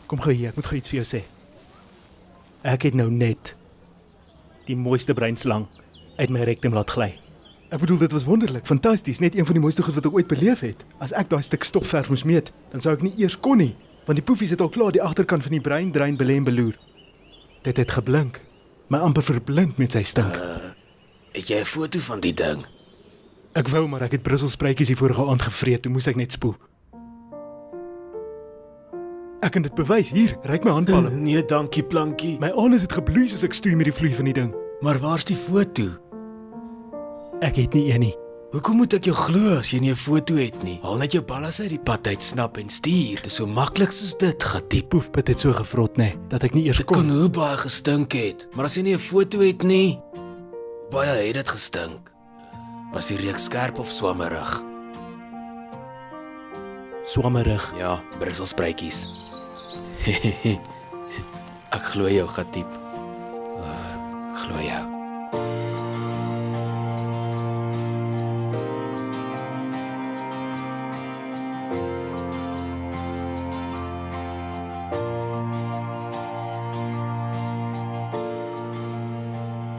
Kom gou hier, ek moet gou iets vir jou sê. Ek het nou net die mooiste breinslang uit my rektum laat gly. Ek bedoel, dit was wonderlik, fantasties, net een van die mooiste goed wat ek ooit beleef het. As ek daai stuk stofverf moes meet, dan sou ek nie eers kon nie, want die poefies het al klaar die agterkant van die brein drein belê en beloer. Dit het geblink, my amper verblind met sy stink. Het jy 'n foto van die ding? Ek wou, maar ek het Brusselspruitjies die vorige aand gevreet, toe moes ek net spoel. Ek kan dit bewys, hier, ryk my handpalm. Nee, dankie Plankie. My anus het gebloei soos ek stoei met die vloei van die ding. Maar waar's die foto? Ek het nie een nie. Hoekom moet ek jou glo as jy nie 'n foto het nie? Haal net jou ballas uit die pad uit, snap en stuur. Dis so maklik soos dit, getiep. Poefpit het so gevrot, nee, dat ek nie eers Dit kon kon. hoe baie gestink het. Maar as jy nie 'n foto het nie, hoe baie het dit gestink? Was die reuk skerp of swammerig? Swammerig. Ja, Brusselspruitjies. Ek glo jou, getiep. Ek glo jou.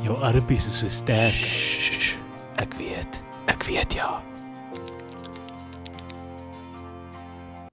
Jou armpies is so sterk. Shh, ek weet ja.